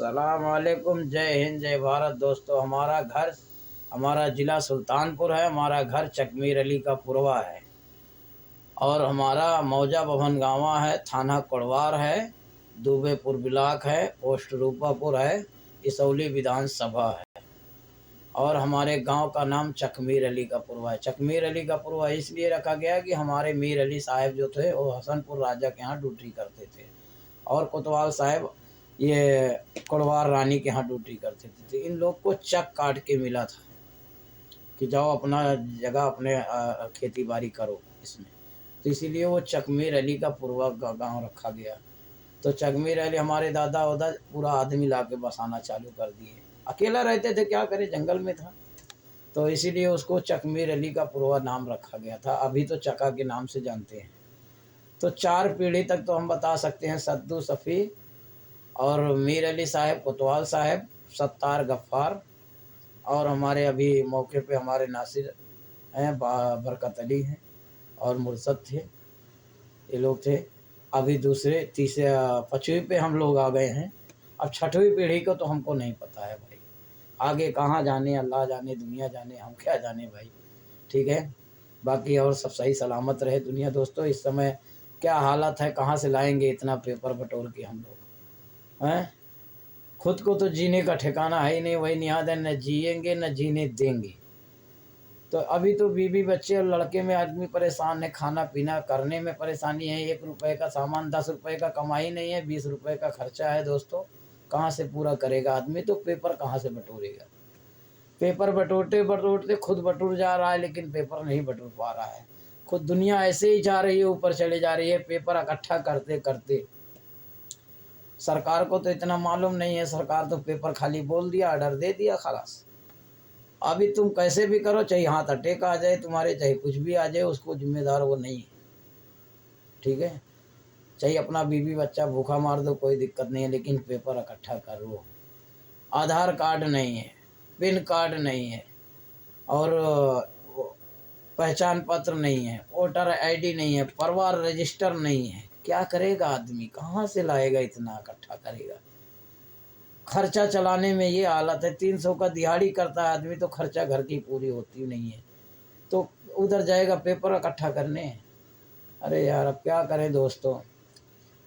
सलाम वालेकुम, जय हिंद, जय भारत। दोस्तों, हमारा ज़िला सुल्तानपुर है। हमारा घर चकमीर अली का पुरवा है और हमारा मौजा भवन गाँव है, थाना कोड़वार है, दुबेपुर ब्लॉक है, पोस्ट रूपापुर है, इसौली विधानसभा है और हमारे गांव का नाम चकमीर अली का पुरवा है। चकमीर अली का पुरवा इसलिए रखा गया कि हमारे मीर अली साहब जो थे वो हसनपुर राजा के यहाँ ड्यूटी करते थे और कोतवाल साहब ये कोड़वार रानी के यहाँ ड्यूटी करते थे। तो इन लोग को चक काट के मिला था कि जाओ अपना जगह अपने खेती बाड़ी करो इसमें, तो इसीलिए वो चकमीर अली का पुरवा गांव रखा गया। तो चकमीर अली हमारे दादा उदा पूरा आदमी ला के बसाना चालू कर दिए। अकेला रहते थे, क्या करे, जंगल में था, तो इसीलिए उसको चकमीर अली का पुरवा नाम रखा गया था। अभी तो चका के नाम से जानते हैं। तो 4 पीढ़ी तक तो हम बता सकते हैं, सद्दू सफ़ी और मीर अली साहब, कोतवाल साहब, सत्तार गफ्फार और हमारे अभी मौके पे हमारे नासिर हैं, बरकत अली हैं और मुर्शद थे, ये लोग थे। अभी दूसरे तीसरे 5वीं पे हम लोग आ गए हैं। अब 6वीं पीढ़ी को तो हमको नहीं पता है भाई, आगे कहाँ जाने, अल्लाह जाने, दुनिया जाने, हम क्या जाने भाई। ठीक है, बाकी और सब सही सलामत रहे दुनिया। दोस्तों, इस समय क्या हालत है, कहाँ से लाएंगे इतना पेपर बटोर के हम लोग हैं। खुद को तो जीने का ठिकाना है ही नहीं, वही निहाद है, न जिएंगे न जीने देंगे। तो अभी तो बीवी बच्चे और लड़के में आदमी परेशान है, खाना पीना करने में परेशानी है। 1 रुपये का सामान 10 रुपये का कमाई नहीं है, 20 रुपये का खर्चा है। दोस्तों, कहाँ से पूरा करेगा आदमी, तो पेपर कहाँ से बटोरेगा। पेपर बटोरते बटोरते खुद बटोर जा रहा है, लेकिन पेपर नहीं बटोर पा रहा है। खुद दुनिया ऐसे ही जा रही है, ऊपर चले जा रही है पेपर इकट्ठा करते करते। सरकार को तो इतना मालूम नहीं है, सरकार तो पेपर खाली बोल दिया, ऑर्डर दे दिया, खलास। अभी तुम कैसे भी करो, चाहे हाथ अटैक आ जाए तुम्हारे, चाहे कुछ भी आ जाए, उसको जिम्मेदार वो नहीं है। ठीक है, चाहे अपना बीवी बच्चा भूखा मार दो, कोई दिक्कत नहीं है, लेकिन पेपर इकट्ठा करो। आधार कार्ड नहीं है, पिन कार्ड नहीं है और पहचान पत्र नहीं है, वोटर आईडी नहीं है, परिवार रजिस्टर नहीं है, क्या करेगा आदमी, कहाँ से लाएगा, इतना इकट्ठा करेगा। खर्चा चलाने में ये हालत है, 300 का दिहाड़ी करता है आदमी तो खर्चा घर की पूरी होती नहीं है, तो उधर जाएगा पेपर इकट्ठा करने। अरे यार, अब क्या करें दोस्तों।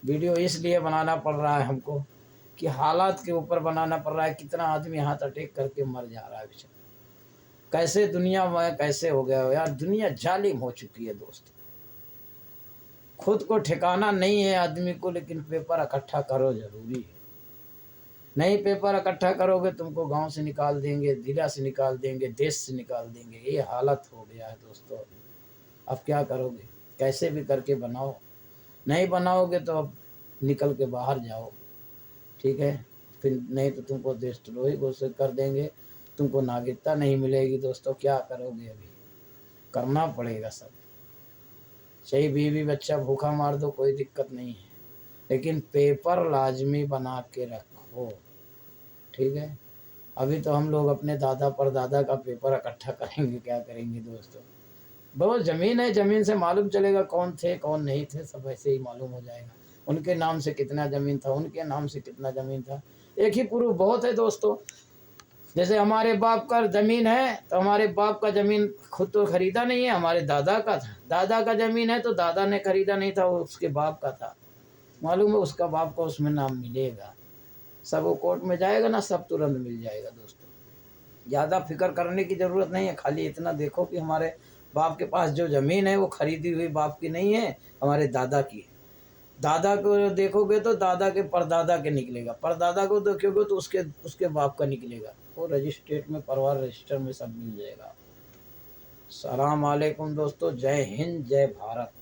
वीडियो इसलिए बनाना पड़ रहा है हमको कि हालात के ऊपर बनाना पड़ रहा है। कितना आदमी हाथ अटैक करके मर जा रहा है बेचारा। कैसे दुनिया में कैसे हो गया यार, दुनिया जालिम हो चुकी है दोस्त। खुद को ठिकाना नहीं है आदमी को, लेकिन पेपर इकट्ठा करो जरूरी है। नहीं पेपर इकट्ठा करोगे तुमको गांव से निकाल देंगे, जिला से निकाल देंगे, देश से निकाल देंगे। ये हालत हो गया है दोस्तों। अब क्या करोगे, कैसे भी करके बनाओ, नहीं बनाओगे तो अब निकल के बाहर जाओ। ठीक है, फिर नहीं तो तुमको देशद्रोही घोषित कर देंगे, तुमको नागरिकता नहीं मिलेगी। दोस्तों, क्या करोगे, अभी करना पड़ेगा सब। चाहे बीवी बच्चा भूखा मार दो, कोई दिक्कत नहीं है, लेकिन पेपर लाजमी बना के रखो। ठीक है, अभी तो हम लोग अपने दादा परदादा का पेपर इकट्ठा करेंगे, क्या करेंगे दोस्तों। बहुत ज़मीन है, ज़मीन से मालूम चलेगा कौन थे कौन नहीं थे, सब ऐसे ही मालूम हो जाएगा। उनके नाम से कितना ज़मीन था, उनके नाम से कितना ज़मीन था, एक ही प्रूफ बहुत है दोस्तों। जैसे हमारे बाप का ज़मीन है तो हमारे बाप का ज़मीन खुद तो ख़रीदा नहीं है, हमारे दादा का था। दादा का ज़मीन है तो दादा ने ख़रीदा नहीं था, वो उसके बाप का था। मालूम है उसका बाप का उसमें नाम मिलेगा। सब वो कोर्ट में जाएगा ना, सब तुरंत मिल जाएगा दोस्तों। ज़्यादा फिक्र करने की ज़रूरत नहीं है, खाली इतना देखो कि हमारे बाप के पास जो ज़मीन है वो खरीदी हुई बाप की नहीं है, हमारे दादा की है। दादा को देखोगे तो दादा के परदादा के निकलेगा, परदादा को देखोगे तो उसके बाप का निकलेगा। वो रजिस्ट्रेट में, परिवार रजिस्टर में सब मिल जाएगा। सलाम वालेकुम दोस्तों, जय हिंद, जय भारत।